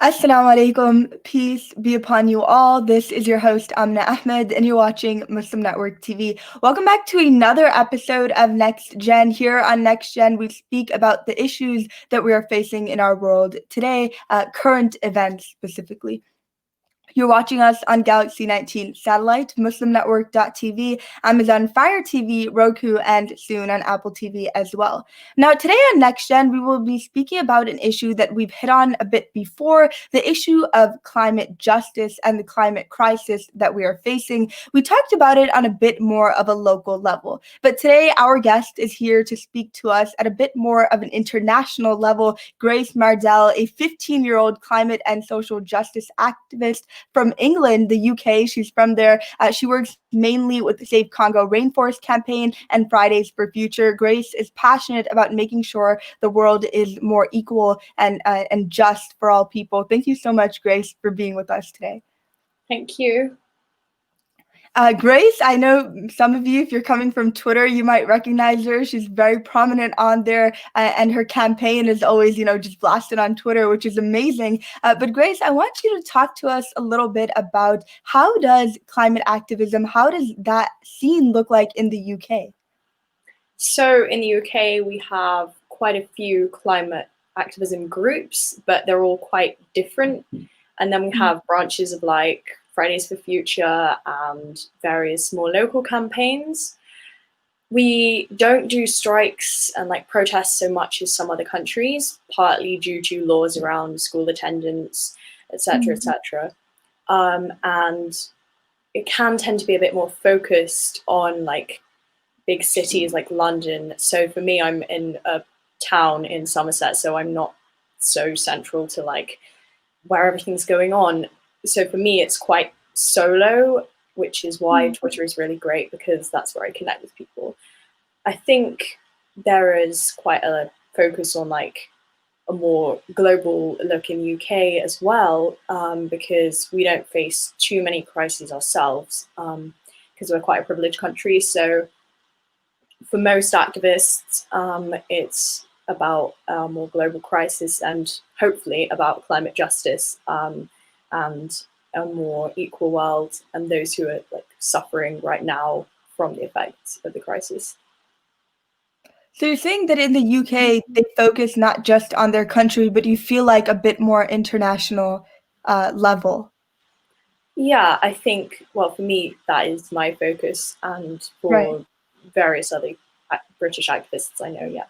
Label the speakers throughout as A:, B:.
A: Assalamu alaikum, peace be upon you all. This is your host Amna Ahmed, and you're watching Muslim Network TV. Welcome back to another episode of Next Gen. Here on Next Gen, we speak about the issues that we are facing in our world today, current events specifically. You're watching us on Galaxy 19 satellite, MuslimNetwork.tv, Amazon Fire TV, Roku, and soon on Apple TV as well. Now, today on NextGen, we will be speaking about an issue that we've hit on a bit before, the issue of climate justice and the climate crisis that we are facing. We talked about it on a bit more of a local level, but today our guest is here to speak to us at a bit more of an international level. Grace Maddrell, a 15-year-old climate and social justice activist from England, the UK. She's from there. She works mainly with the Save Congo Rainforest Campaign and Fridays for Future. Grace is passionate about making sure the world is more equal and just for all people. Thank you so much, Grace, for being with us today.
B: Thank you.
A: Grace, I know some of you, if you're coming from Twitter, you might recognize her. She's very prominent on there, and her campaign is always, just blasted on Twitter, which is amazing. But Grace, I want you to talk to us a little bit about how does climate activism, how does that scene look like in the UK?
B: So in the UK, we have quite a few climate activism groups, but they're all quite different. And then we have branches of like Fridays for Future and various more local campaigns. We don't do strikes and like protests so much as some other countries, partly due to laws around school attendance, etc., etc. And it can tend to be a bit more focused on like big cities like London. So for me, I'm in a town in Somerset, so I'm not so central to like where everything's going on. So for me, it's quite solo, which is why Twitter is really great, because that's where I connect with people. I think there is quite a focus on like a more global look in UK as well, because we don't face too many crises ourselves, because we're quite a privileged country. So for most activists, it's about a more global crisis and hopefully about climate justice, and a more equal world, and those who are like suffering right now from the effects of the crisis.
A: So you're saying that in the UK, they focus not just on their country, but you feel like a bit more international level.
B: Yeah, I think, well, for me, that is my focus, and for various other British activists I know, yeah.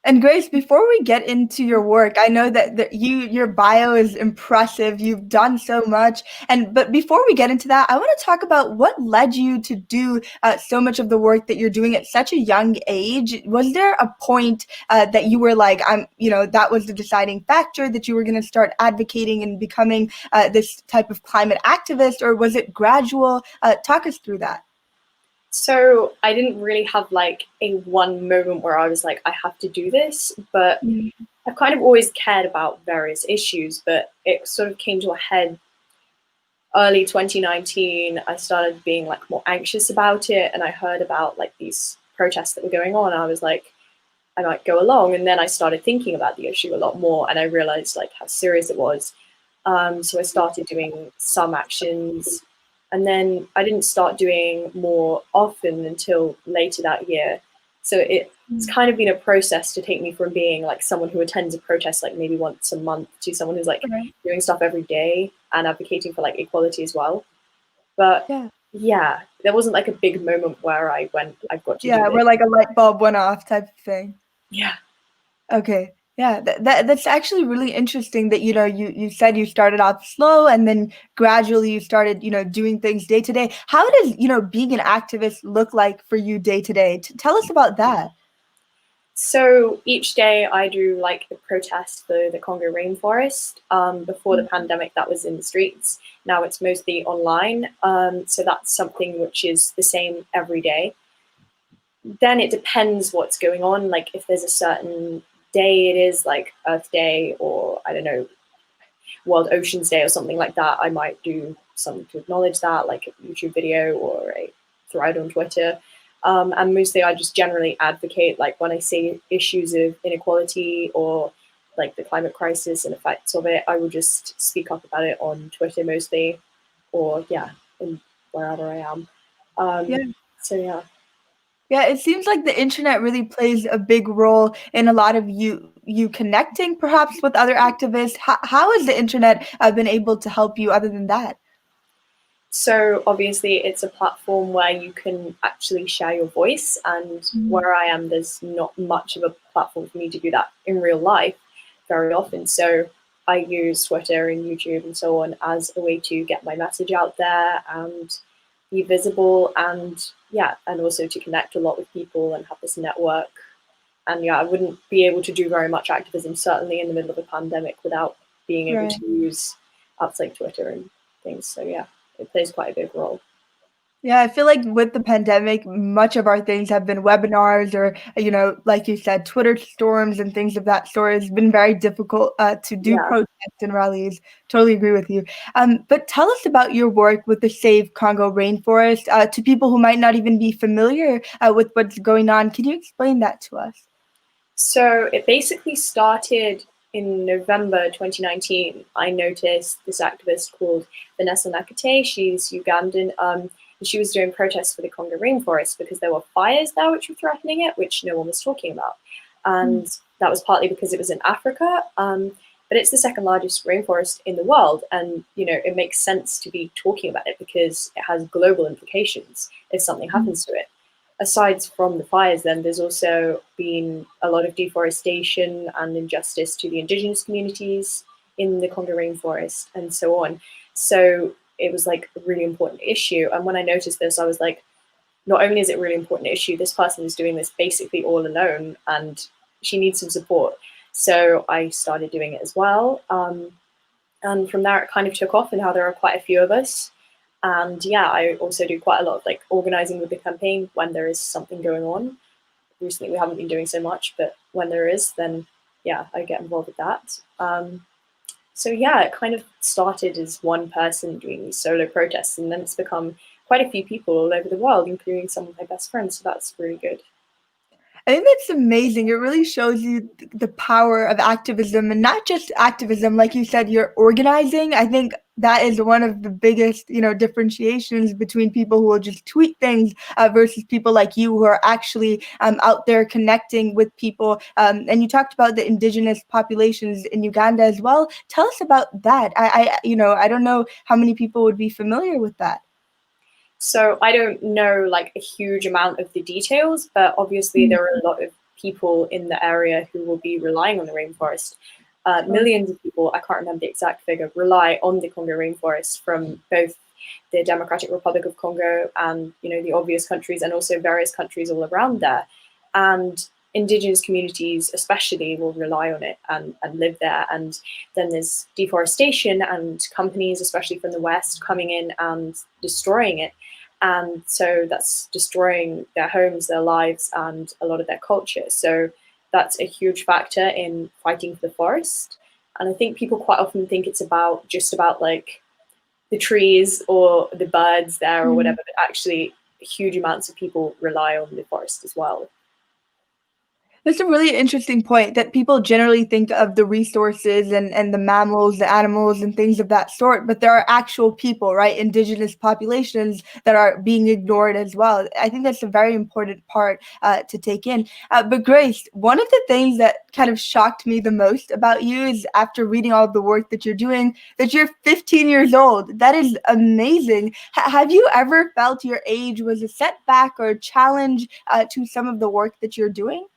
A: And Grace, before we get into your work, I know that your bio is impressive. You've done so much, but before we get into that, I want to talk about what led you to do so much of the work that you're doing at such a young age. Was there a point that you were like, that was the deciding factor that you were going to start advocating and becoming this type of climate activist, or was it gradual? Talk us through that.
B: So I didn't really have like a one moment where I was like, I have to do this, but I've kind of always cared about various issues, but it sort of came to a head early 2019. I started being like more anxious about it, and I heard about like these protests that were going on. I was like, I might go along. And then I started thinking about the issue a lot more, and I realized like how serious it was. So I started doing some actions. And then I didn't start doing more often until later that year. So it's kind of been a process to take me from being like someone who attends a protest like maybe once a month to someone who's like doing stuff every day and advocating for like equality as well. But yeah, there wasn't like a big moment where I went, I've got to do this.
A: Where like a light bulb went off type of thing.
B: Yeah.
A: Okay. Yeah, that's actually really interesting that, you said you started off slow and then gradually you started, doing things day to day. How does, being an activist look like for you day to day? Tell us about that.
B: So each day I do like a protest for the Congo rainforest. Before the pandemic, that was in the streets. Now it's mostly online. So that's something which is the same every day. Then it depends what's going on. Like if there's a certain day it is, like Earth Day or I don't know, World Oceans Day or something like that, I might do something to acknowledge that, like a YouTube video or a thread on Twitter. And mostly I just generally advocate, like when I see issues of inequality or like the climate crisis and effects of it, I will just speak up about it on Twitter mostly, or in wherever I am.
A: Yeah.
B: So yeah.
A: Yeah, it seems like the internet really plays a big role in a lot of you connecting perhaps with other activists. How has the internet been able to help you other than that?
B: So obviously it's a platform where you can actually share your voice, and where I am, there's not much of a platform for me to do that in real life very often. So I use Twitter and YouTube and so on as a way to get my message out there and be visible, and and also to connect a lot with people and have this network. And I wouldn't be able to do very much activism, certainly in the middle of a pandemic, without being able
A: Right.
B: to use apps like Twitter and things. So yeah, it plays quite a big role.
A: Yeah, I feel like with the pandemic, much of our things have been webinars or, like you said, Twitter storms and things of that sort. It's been very difficult to do
B: Yeah.
A: protests and rallies. Totally agree with you. But tell us about your work with the Save Congo Rainforest to people who might not even be familiar with what's going on. Can you explain that to us?
B: So it basically started in November 2019. I noticed this activist called Vanessa Nakate. She's Ugandan. And she was doing protests for the Congo rainforest because there were fires there which were threatening it, which no one was talking about. And that was partly because it was in Africa. But it's the second largest rainforest in the world. And, it makes sense to be talking about it because it has global implications if something happens to it. Aside from the fires, then there's also been a lot of deforestation and injustice to the indigenous communities in the Congo rainforest and so on. So it was like a really important issue. And when I noticed this, I was like, not only is it a really important issue, this person is doing this basically all alone and she needs some support. So I started doing it as well. And from there, it kind of took off, and now there are quite a few of us. And I also do quite a lot of like organizing with the campaign when there is something going on. Recently, we haven't been doing so much, but when there is, then I get involved with that. So it kind of started as one person doing these solo protests, and then it's become quite a few people all over the world, including some of my best friends. So that's really good.
A: I think that's amazing. It really shows you the power of activism and not just activism. Like you said, you're organizing. I think that is one of the biggest, differentiations between people who will just tweet things versus people like you who are actually out there connecting with people. And you talked about the indigenous populations in Uganda as well. Tell us about that. I don't know how many people would be familiar with that.
B: So I don't know like a huge amount of the details, but obviously there are a lot of people in the area who will be relying on the rainforest. Millions of people, I can't remember the exact figure, rely on the Congo rainforest from both the Democratic Republic of Congo and the obvious countries, and also various countries all around there. And indigenous communities especially will rely on it and live there. And then there's deforestation and companies, especially from the West, coming in and destroying it. And so that's destroying their homes, their lives, and a lot of their culture. So that's a huge factor in fighting for the forest. And I think people quite often think it's about just about like the trees or the birds there or whatever, but actually huge amounts of people rely on the forest as well.
A: That's a really interesting point that people generally think of the resources and the mammals, the animals, and things of that sort, but there are actual people, right? Indigenous populations that are being ignored as well. I think that's a very important part to take in. But Grace, one of the things that kind of shocked me the most about you is after reading all of the work that you're doing, that you're 15 years old. That is amazing. Have you ever felt your age was a setback or a challenge to some of the work that you're doing?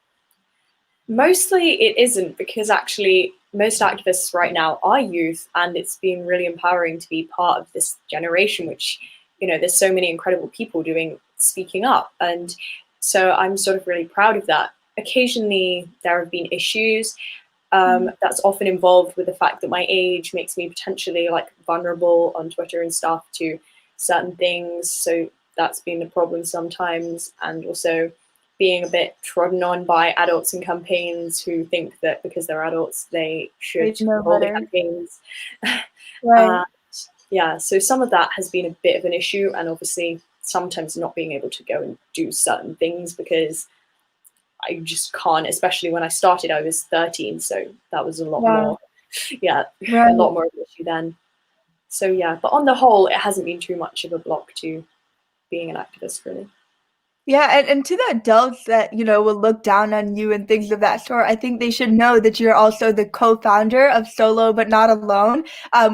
B: Mostly it isn't, because actually most activists right now are youth, and it's been really empowering to be part of this generation, which, there's so many incredible people speaking up. And so I'm sort of really proud of that. Occasionally there have been issues that's often involved with the fact that my age makes me potentially like vulnerable on Twitter and stuff to certain things. So that's been a problem sometimes. And also being a bit trodden on by adults in campaigns who think that because they're adults, they
A: They
B: should
A: know
B: control the
A: better.
B: campaigns.
A: Right.
B: uh, so some of that has been a bit of an issue, and obviously sometimes not being able to go and do certain things because I just can't, especially when I started, I was 13. So that was a lot more, yeah,
A: Right.
B: a lot more of an issue then. So yeah, but on the whole, it hasn't been too much of a block to being an activist, really.
A: Yeah, and to the adults that, will look down on you and things of that sort, I think they should know that you're also the co-founder of Solo But Not Alone,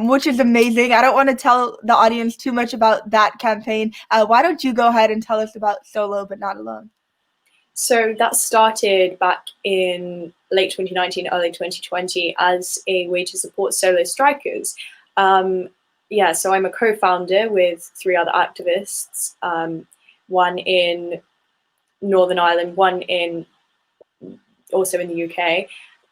A: which is amazing. I don't want to tell the audience too much about that campaign. Why don't you go ahead and tell us about Solo But Not Alone?
B: So that started back in late 2019, early 2020 as a way to support solo strikers. Yeah, so I'm a co-founder with 3 other activists, one in Northern Ireland, one in also in the UK,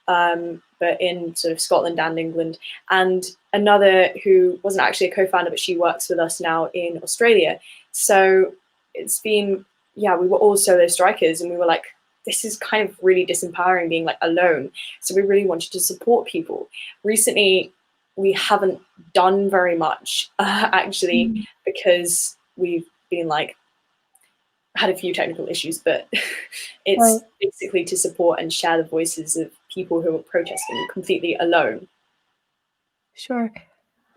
B: but in sort of Scotland and England, and another who wasn't actually a co-founder, but she works with us now in Australia. So it's been, yeah, we were all solo strikers, and we were like, this is kind of really disempowering being like alone. So we really wanted to support people. Recently, we haven't done very much actually, because we've been like, had a few technical issues, but it's
A: Right.
B: basically to support and share the voices of people who are protesting completely alone.
A: Sure.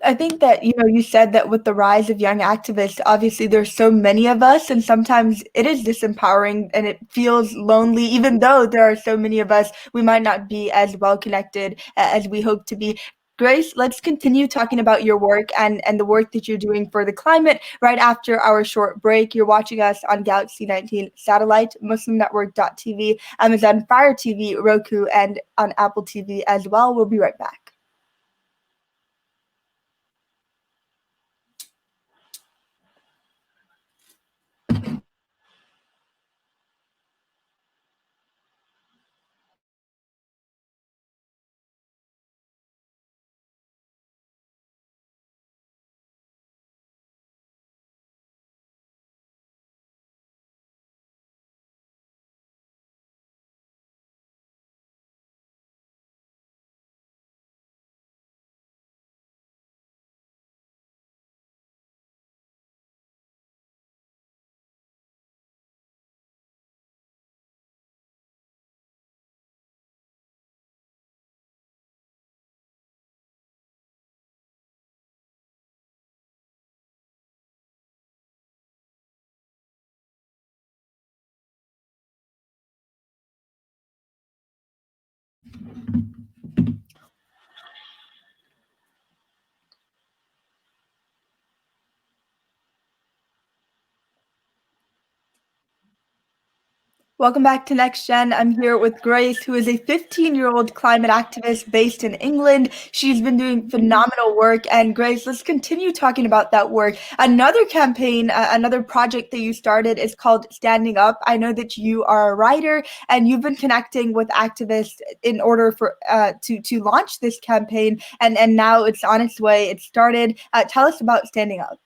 A: I think that, you said that with the rise of young activists, obviously there's so many of us, and sometimes it is disempowering and it feels lonely, even though there are so many of us, we might not be as well connected as we hope to be. Grace, let's continue talking about your work and the work that you're doing for the climate right after our short break. You're watching us on Galaxy 19 Satellite, MuslimNetwork.tv, Amazon Fire TV, Roku, and on Apple TV as well. We'll be right back. Welcome back to NextGen. I'm here with Grace, who is a 15-year-old climate activist based in England. She's been doing phenomenal work. And Grace, let's continue talking about that work. Another campaign, another project that you started is called Standing Up. I know that you are a writer and you've been connecting with activists in order for to launch this campaign. And now it's on its way. It started. Tell us about Standing Up.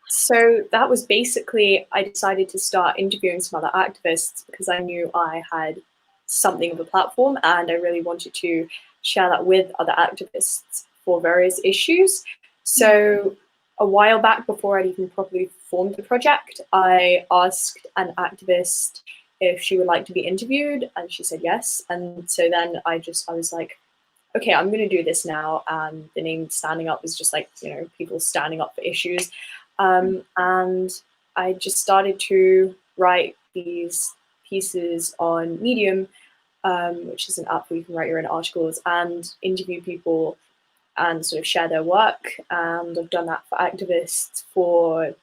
B: So that was basically, I decided to start interviewing some other activists because I knew I had something of a platform and I really wanted to share that with other activists for various issues. So a while back, before I'd even properly formed the project, I asked an activist if she would like to be interviewed, and she said yes. And so then I was like, okay, I'm going to do this now. And the name Standing Up is just like, people standing up for issues. And I just started to write these pieces on Medium, which is an app where you can write your own articles and interview people and sort of share their work. And I've done that for activists for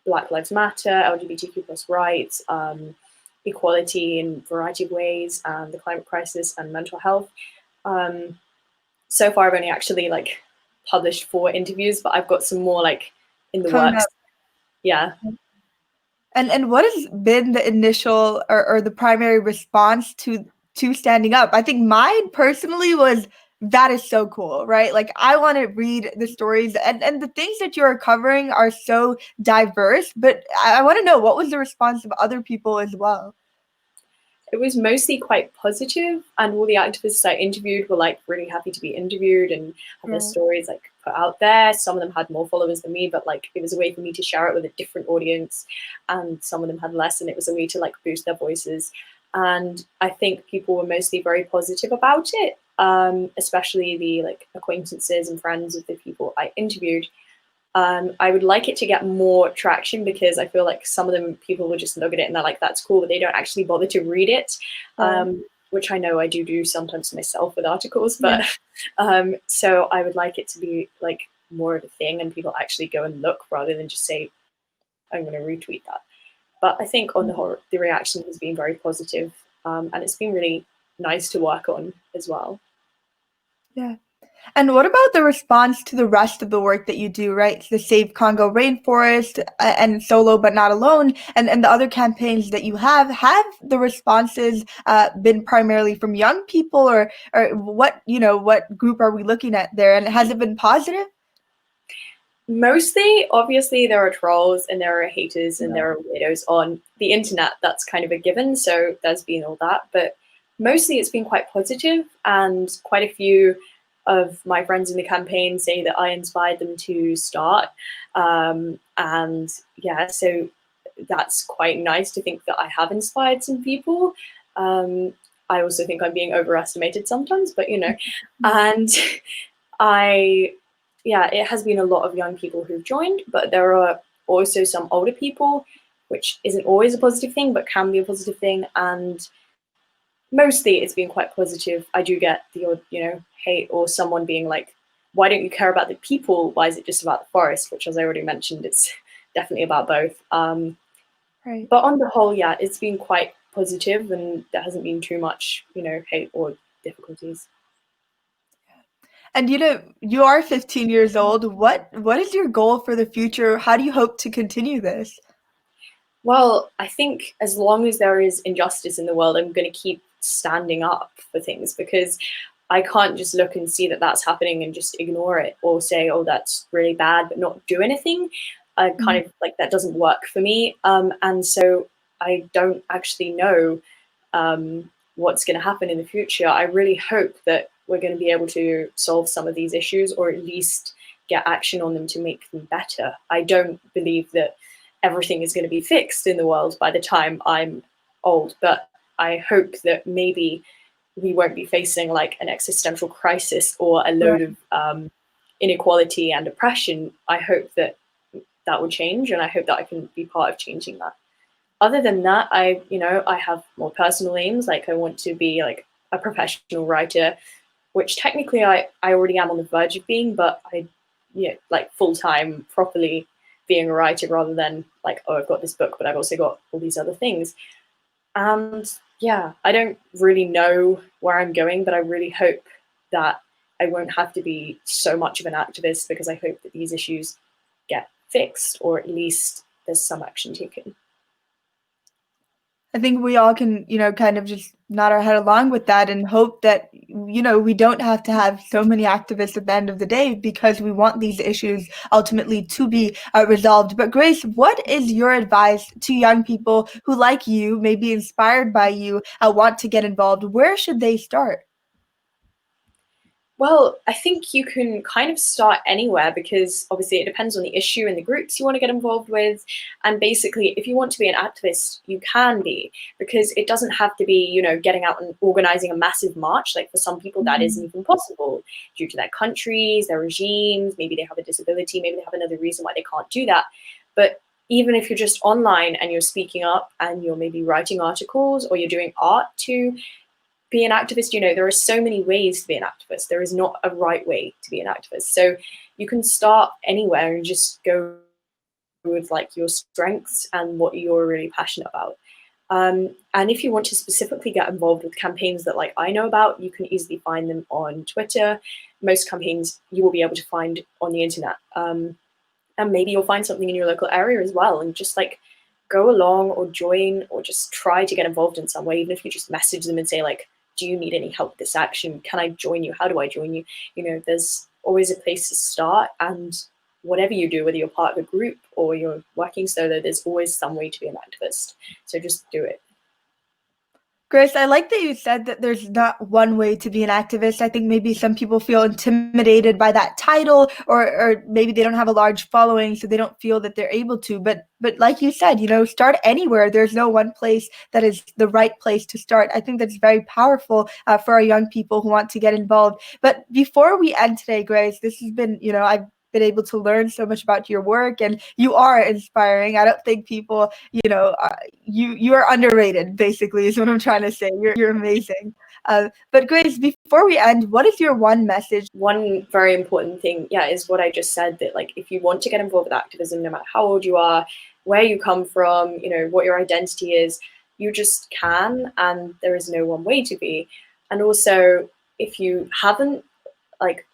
B: Black Lives Matter, LGBTQ plus rights, equality in a variety of ways, and the climate crisis and mental health. So far, I've only actually published 4 interviews, but I've got some more in the
A: Coming
B: works.
A: up.
B: Yeah.
A: And what has been the initial or the primary response to Standing Up? I think mine personally was, that is so cool, right? Like, I want to read the stories, and the things that you're covering are so diverse, but I want to know, what was the response of other people as well?
B: It was mostly quite positive, and all the activists I interviewed were really happy to be interviewed and have their stories put out there. Some of them had more followers than me, but it was a way for me to share it with a different audience, and some of them had less, and it was a way to boost their voices. and I think people were mostly very positive about it, especially the like acquaintances and friends of the people I interviewed. I would like it to get more traction because I feel like some of them people will just look at it and they're like, that's cool, but they don't actually bother to read it, which I know I do sometimes myself with articles. But so I would like it to be like more of a thing and people actually go and look rather than just say, I'm going to retweet that. But I think on the whole, the reaction has been very positive, and it's been really nice to work on as well.
A: Yeah. And what about the response to the rest of the work that you do, right? The Save Congo Rainforest and Solo But Not Alone and the other campaigns that you have the responses been primarily from young people or what, what group are we looking at there? And has it been positive?
B: Mostly, obviously, there are trolls and there are haters and there are weirdos on the internet. That's kind of a given. So there's been all that. But mostly it's been quite positive, and quite a few of my friends in the campaign say that I inspired them to start. And yeah, so that's quite nice to think that I have inspired some people. I also think I'm being overestimated sometimes, but and it has been a lot of young people who've joined, but there are also some older people, which isn't always a positive thing, but can be a positive thing. And mostly it's been quite positive. I do get the odd, hate or someone being like, why don't you care about the people? Why is it just about the forest? Which, as I already mentioned, it's definitely about both.
A: Right.
B: But on the whole, yeah, it's been quite positive and there hasn't been too much, hate or difficulties.
A: And you are 15 years old. What is your goal for the future? How do you hope to continue this?
B: Well, I think as long as there is injustice in the world, I'm going to keep standing up for things because I can't just look and see that that's happening and just ignore it or say, oh, that's really bad, but not do anything. I kind of like that doesn't work for me. And so I don't actually know what's going to happen in the future. I really hope that we're going to be able to solve some of these issues or at least get action on them to make them better. I don't believe that everything is going to be fixed in the world by the time I'm old, but I hope that maybe we won't be facing like an existential crisis or a load of inequality and oppression. I hope that that will change, and I hope that I can be part of changing that. Other than that, I have more personal aims. Like I want to be like a professional writer, which technically I already am on the verge of being, but like full time, properly being a writer rather than like, oh, I've got this book, but I've also got all these other things. And yeah, I don't really know where I'm going, but I really hope that I won't have to be so much of an activist because I hope that these issues get fixed or at least there's some action taken.
A: I think we all can, kind of just nod our head along with that and hope that, we don't have to have so many activists at the end of the day because we want these issues ultimately to be resolved. But Grace, what is your advice to young people who, like you, may be inspired by you, want to get involved? Where should they start?
B: Well, I think you can kind of start anywhere because obviously it depends on the issue and the groups you want to get involved with. And basically, if you want to be an activist, you can be because it doesn't have to be, getting out and organizing a massive march. Like for some people, that isn't even possible due to their countries, their regimes. Maybe they have a disability. Maybe they have another reason why they can't do that. But even if you're just online and you're speaking up and you're maybe writing articles or you're doing art to be an activist, there are so many ways to be an activist. There is not a right way to be an activist. So you can start anywhere and just go with like your strengths and what you're really passionate about. And if you want to specifically get involved with campaigns that like I know about, you can easily find them on Twitter. Most campaigns you will be able to find on the internet. And maybe you'll find something in your local area as well. And just like go along or join or just try to get involved in some way, even if you just message them and say like, do you need any help with this action? Can I join you? How do I join you? There's always a place to start. And whatever you do, whether you're part of a group or you're working solo, there's always some way to be an activist. So just do it.
A: Grace, I like that you said that there's not one way to be an activist. I think maybe some people feel intimidated by that title, or maybe they don't have a large following, so they don't feel that they're able to. But like you said, start anywhere. There's no one place that is the right place to start. I think that's very powerful for our young people who want to get involved. But before we end today, Grace, this has been, I've been able to learn so much about your work, and you are inspiring. I don't think people, you are underrated, basically, is what I'm trying to say. You're amazing. But Grace, before we end, what is your one message?
B: One very important thing, is what I just said, that like if you want to get involved with activism, no matter how old you are, where you come from, what your identity is, you just can, and there is no one way to be. And also, if you haven't, like,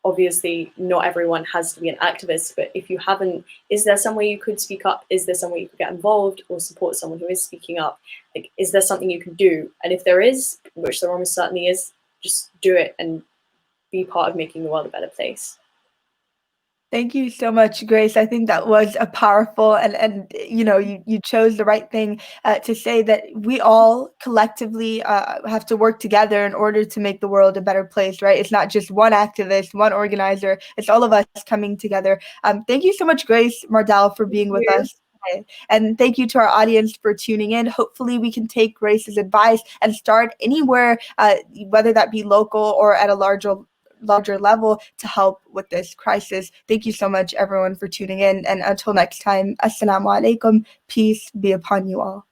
B: obviously not everyone has to be an activist, but if you haven't, is there some way you could speak up? Is there some way you could get involved or support someone who is speaking up? Like, is there something you can do? And if there is, which there almost certainly is, just do it and be part of making the world a better place.
A: Thank you so much, Grace. I think that was a powerful and you chose the right thing to say, that we all collectively have to work together in order to make the world a better place, right? It's not just one activist, one organizer. It's all of us coming together. Thank you so much, Grace Maddrell, for being with us today. And thank you to our audience for tuning in. Hopefully we can take Grace's advice and start anywhere, whether that be local or at a larger level, to help with this crisis. Thank you so much, everyone, for tuning in. And until next time, Assalamu alaikum. Peace be upon you all.